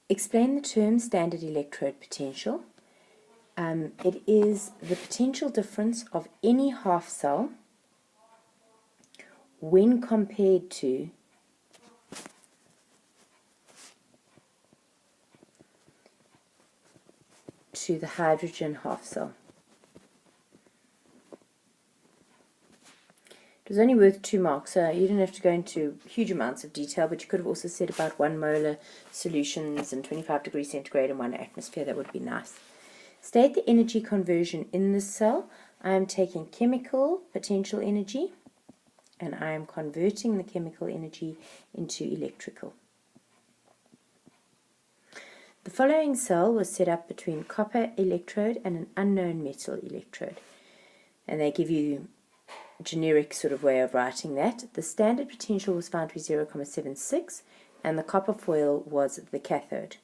Explain the term standard electrode potential. It is the potential difference of any half cell when compared to the hydrogen half cell. It was only worth 2 marks, so you didn't have to go into huge amounts of detail, but you could have also said about 1 molar solutions and 25 degrees centigrade and 1 atmosphere. That would be nice. State the energy conversion in this cell. I am taking chemical potential energy and I am converting the chemical energy into electrical. The following cell was set up between copper electrode and an unknown metal electrode. And they give you generic sort of way of writing that. The standard potential was found to be 0.76 and the copper foil was the cathode.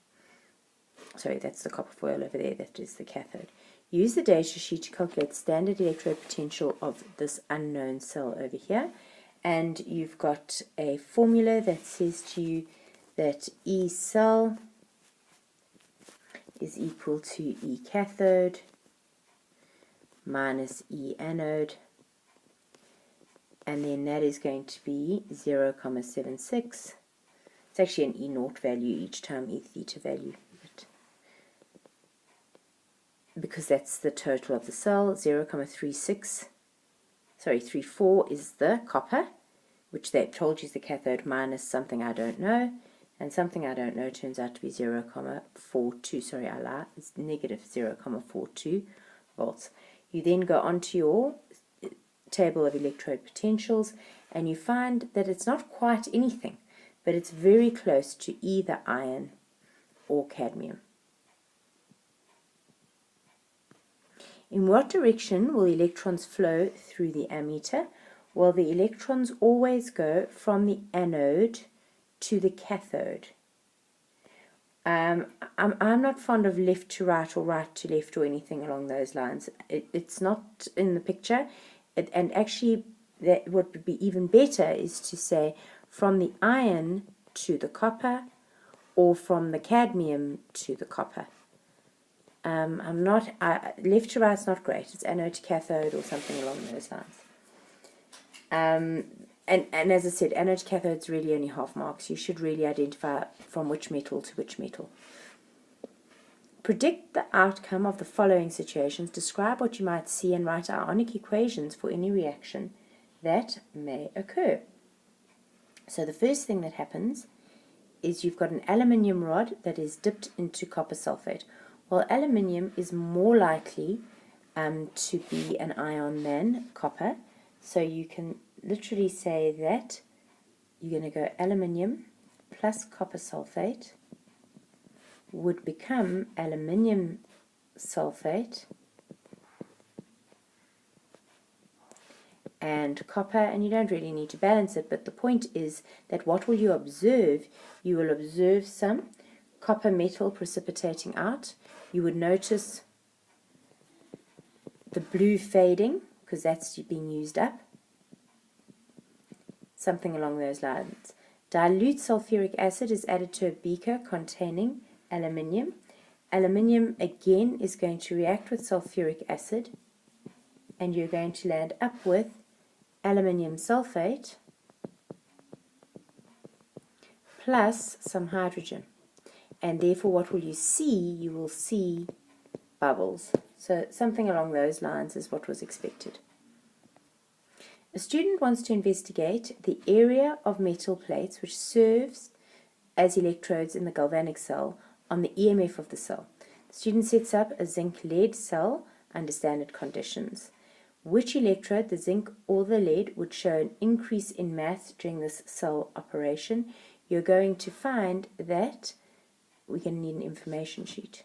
Sorry, that's the copper foil over there, that is the cathode. Use the data sheet to calculate standard electrode potential of this unknown cell over here, and you've got a formula that says to you that E cell is equal to E cathode minus E anode, and then that is going to be 0.76. It's actually an E naught value each time, E theta value, but because that's the total of the cell. 0.34 is the copper, which they told you is the cathode, minus something I don't know, and something I don't know turns out to be 0.42, sorry I lie, it's negative 0.42 volts. You then go on to your table of electrode potentials and you find that it's not quite anything, but it's very close to either iron or cadmium. In what direction will electrons flow through the ammeter? Well, the electrons always go from the anode to the cathode. I'm not fond of left to right or right to left or anything along those lines. It's not in the picture. And actually, what would be even better is to say from the iron to the copper or from the cadmium to the copper. Left to right's not great. It's anode to cathode or something along those lines. And as I said, anode to cathode is really only half marks. You should really identify from which metal to which metal. Predict the outcome of the following situations. Describe what you might see and write ionic equations for any reaction that may occur. So the first thing that happens is you've got an aluminium rod that is dipped into copper sulfate. Well, aluminium is more likely to be an ion than copper. So you can literally say that you're going to go aluminium plus copper sulfate would become aluminium sulfate and copper, and you don't really need to balance it, but the point is that what will you observe? You will observe some copper metal precipitating out. You would notice the blue fading because that's being used up, something along those lines. Dilute sulfuric acid is added to a beaker containing aluminium. Aluminium again is going to react with sulfuric acid and you're going to land up with aluminium sulfate plus some hydrogen, and therefore what will you see? You will see bubbles. So something along those lines is what was expected. A student wants to investigate the area of metal plates which serves as electrodes in the galvanic cell on the EMF of the cell. The student sets up a zinc-lead cell under standard conditions. Which electrode, the zinc or the lead, would show an increase in mass during this cell operation? You're going to find that we're going to need an information sheet.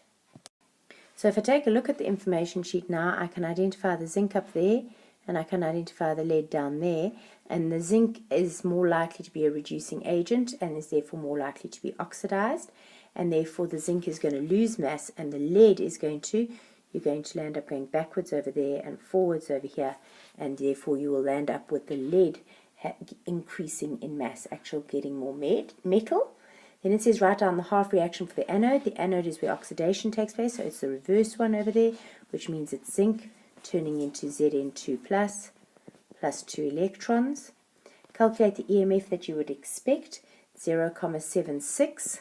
So if I take a look at the information sheet now, I can identify the zinc up there and I can identify the lead down there, and the zinc is more likely to be a reducing agent and is therefore more likely to be oxidized, and therefore the zinc is going to lose mass and the lead is going to, you're going to land up going backwards over there and forwards over here, and therefore you will land up with the lead increasing in mass, actually getting more metal. Then it says write down the half reaction for the anode. The anode is where oxidation takes place, so it's the reverse one over there, which means it's zinc turning into Zn2 plus 2 electrons. Calculate the EMF that you would expect, 0,76,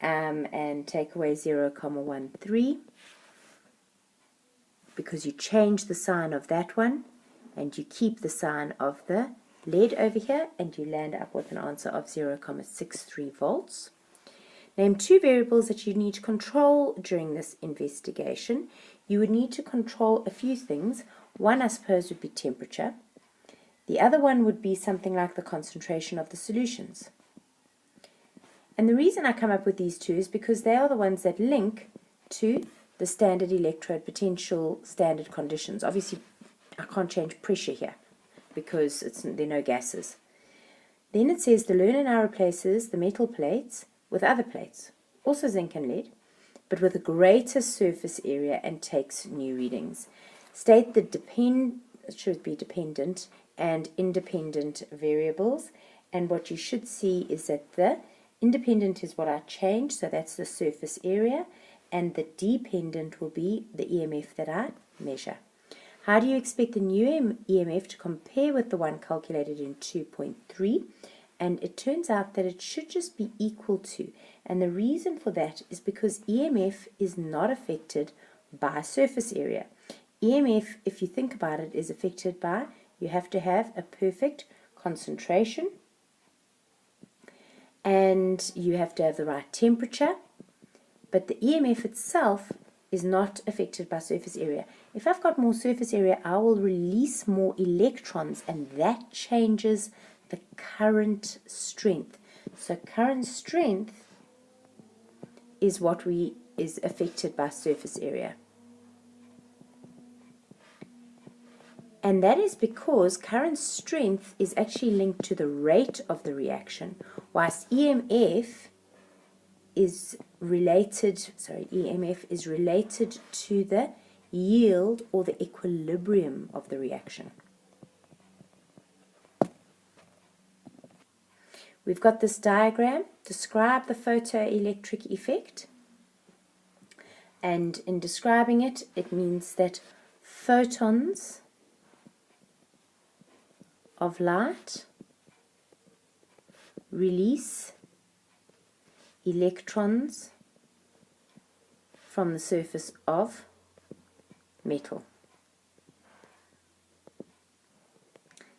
and take away 0,13, because you change the sign of that one and you keep the sign of the lead over here, and you land up with an answer of 0,63 volts. Name two variables that you need to control during this investigation. You would need to control a few things. One, I suppose, would be temperature. The other one would be something like the concentration of the solutions. And the reason I come up with these two is because they are the ones that link to the standard electrode potential standard conditions. Obviously, I can't change pressure here because there are no gases. Then it says the learner now replaces the metal plates with other plates, also zinc and lead, but with a greater surface area, and takes new readings. State the dependent and independent variables, and what you should see is that the independent is what I change, so that's the surface area, and the dependent will be the EMF that I measure. How do you expect the new EMF to compare with the one calculated in 2.3? And it turns out that it should just be equal to. And the reason for that is because EMF is not affected by surface area. EMF, if you think about it, is affected by, you have to have a perfect concentration, and you have to have the right temperature, but the EMF itself is not affected by surface area. If I've got more surface area, I will release more electrons, and that changes the current strength. So current strength is what is affected by surface area. And that is because current strength is actually linked to the rate of the reaction, whilst EMF is related to the yield or the equilibrium of the reaction. We've got this diagram. Describe the photoelectric effect. And in describing it, it means that photons of light release electrons from the surface of metal.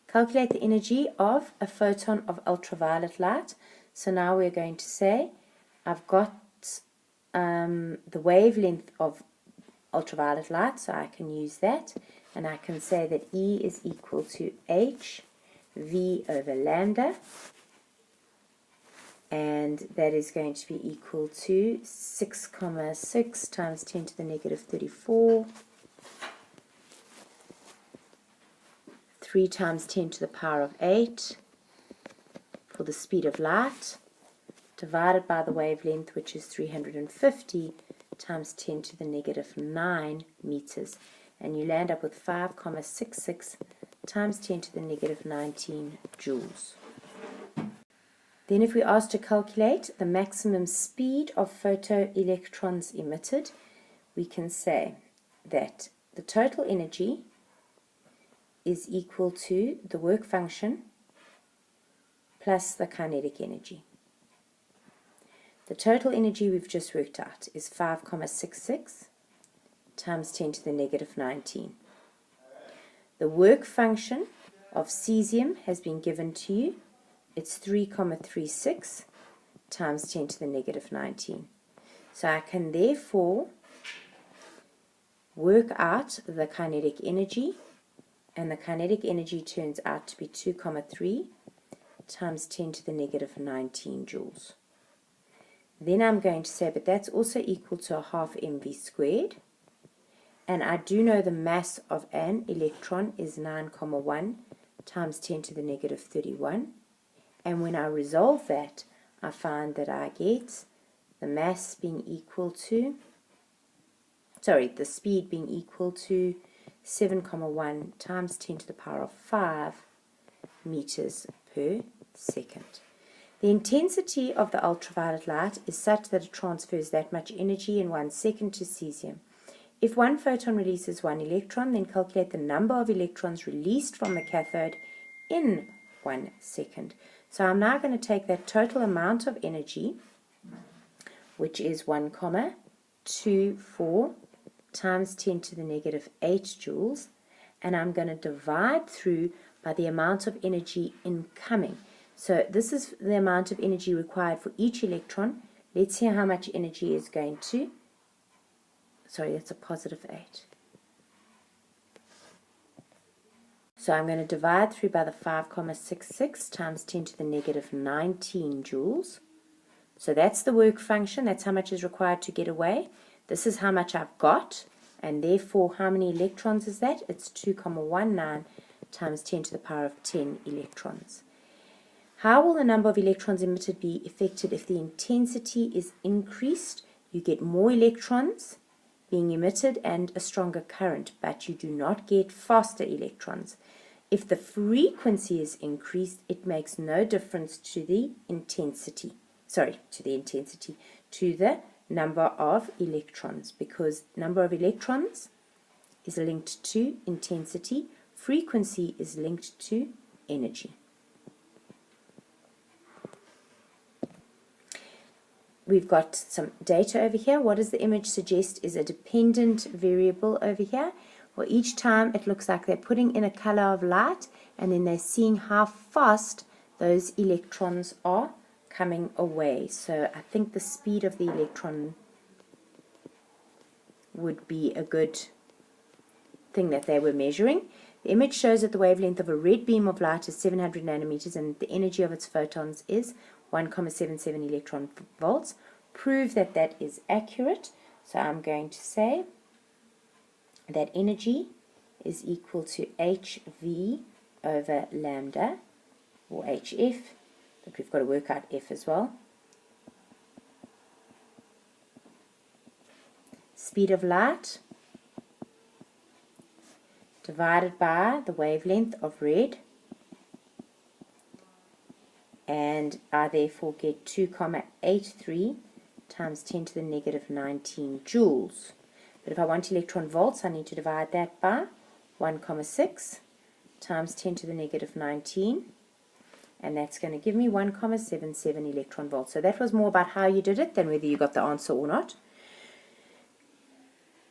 Calculate the energy of a photon of ultraviolet light. So now we're going to say I've got the wavelength of ultraviolet light, so I can use that, and I can say that E is equal to h v over lambda, and that is going to be equal to 6,6 times 10 to the negative 34, 3 times 10 to the power of 8 for the speed of light, divided by the wavelength, which is 350 times 10 to the negative 9 meters, and you land up with 5,66 times 10 to the negative 19 joules. Then if we ask to calculate the maximum speed of photoelectrons emitted, we can say that the total energy is equal to the work function plus the kinetic energy. The total energy we've just worked out is 5,66 times 10 to the negative 19. The work function of cesium has been given to you. It's 3,36 times 10 to the negative 19. So I can therefore work out the kinetic energy, and the kinetic energy turns out to be 2,3 times 10 to the negative 19 joules. Then I'm going to say, but that's also equal to a half mv squared, and I do know the mass of an electron is 9,1 times 10 to the negative 31, and when I resolve that, I find that I get the mass being equal to, the speed being equal to 7,1 times 10 to the power of 5 meters per second. The intensity of the ultraviolet light is such that it transfers that much energy in 1 second to cesium. If one photon releases 1 electron, then calculate the number of electrons released from the cathode in 1 second. So I'm now going to take that total amount of energy, which is 1,24 times 10 to the negative 8 joules, and I'm going to divide through by the amount of energy incoming. So this is the amount of energy required for each electron. Let's see how much energy is going to, sorry, that's a positive 8. So I'm going to divide through by the 5,66 times 10 to the negative 19 joules. So that's the work function, that's how much is required to get away. This is how much I've got, and therefore how many electrons is that? It's 2,19 times 10 to the power of 10 electrons. How will the number of electrons emitted be affected if the intensity is increased? You get more electrons being emitted and a stronger current, but you do not get faster electrons. If the frequency is increased, it makes no difference to the intensity. To the number of electrons, because number of electrons is linked to intensity, frequency is linked to energy. We've got some data over here. What does the image suggest is a dependent variable over here? Well, each time it looks like they're putting in a color of light, and then they're seeing how fast those electrons are coming away. So I think the speed of the electron would be a good thing that they were measuring. The image shows that the wavelength of a red beam of light is 700 nanometers and the energy of its photons is 1,77 electron volts. Prove that that is accurate. So I'm going to say that energy is equal to HV over lambda, or HF, but we've got to work out F as well. Speed of light divided by the wavelength of red, and I therefore get 2,83 times 10 to the negative 19 joules. But if I want electron volts, I need to divide that by 1,6 times 10 to the negative 19, and that's going to give me 1,77 electron volts. So that was more about how you did it than whether you got the answer or not.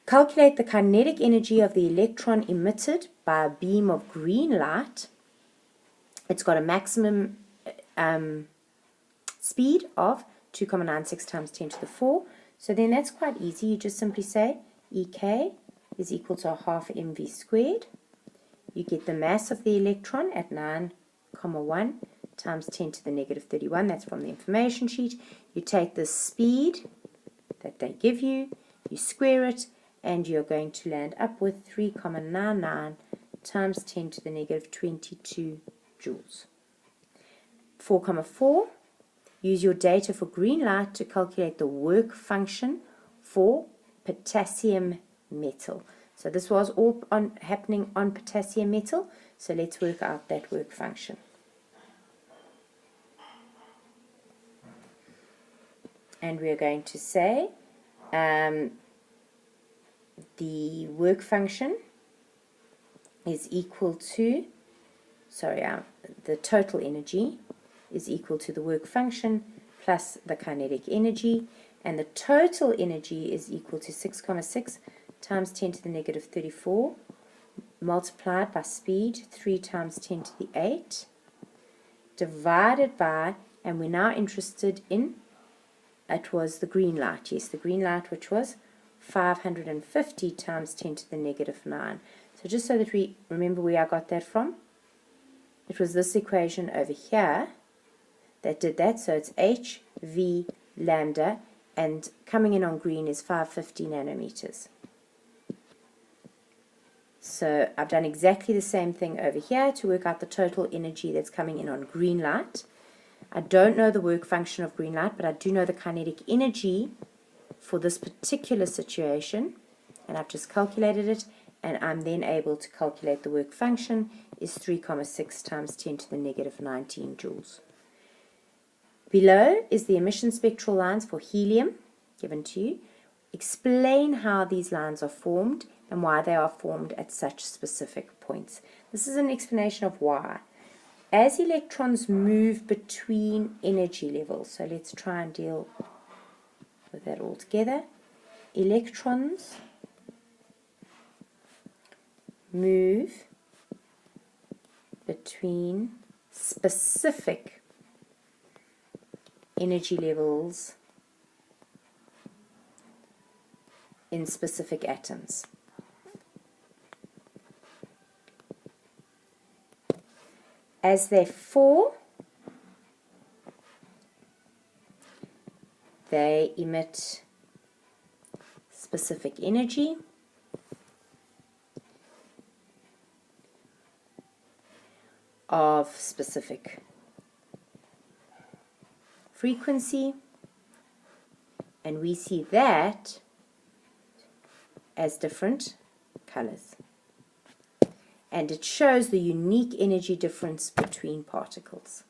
Calculate the kinetic energy of the electron emitted by a beam of green light. It's got a maximum speed of 2,96 times 10 to the 4. So then that's quite easy. You just simply say EK is equal to a half mv squared. You get the mass of the electron at 9,1 times 10 to the negative 31. That's from the information sheet. You take the speed that they give you, you square it, and you're going to land up with 3,99 times 10 to the negative 22 joules. 4,4. Use your data for green light to calculate the work function for potassium metal. So this was all happening on potassium metal. So let's work out that work function. And we're going to say the work function is equal to, the total energy is equal to the work function plus the kinetic energy, and the total energy is equal to 6,6 times 10 to the negative 34 multiplied by speed 3 times 10 to the 8 divided by, and we're now interested in, it was the green light, yes, the green light, which was 550 times 10 to the negative 9. So just so that we remember where I got that from, it was this equation over here that did that. So it's HV lambda, and coming in on green is 550 nanometers. So I've done exactly the same thing over here to work out the total energy that's coming in on green light. I don't know the work function of green light, but I do know the kinetic energy for this particular situation, and I've just calculated it, and I'm then able to calculate the work function is 3,6 times 10 to the negative 19 joules. Below is the emission spectral lines for helium given to you. Explain how these lines are formed and why they are formed at such specific points. This is an explanation of why. As electrons move between energy levels, so let's try and deal with that all together. Electrons move between specific energy levels in specific atoms. As they fall, they emit specific energy of specific frequency, and we see that as different colors. And it shows the unique energy difference between particles.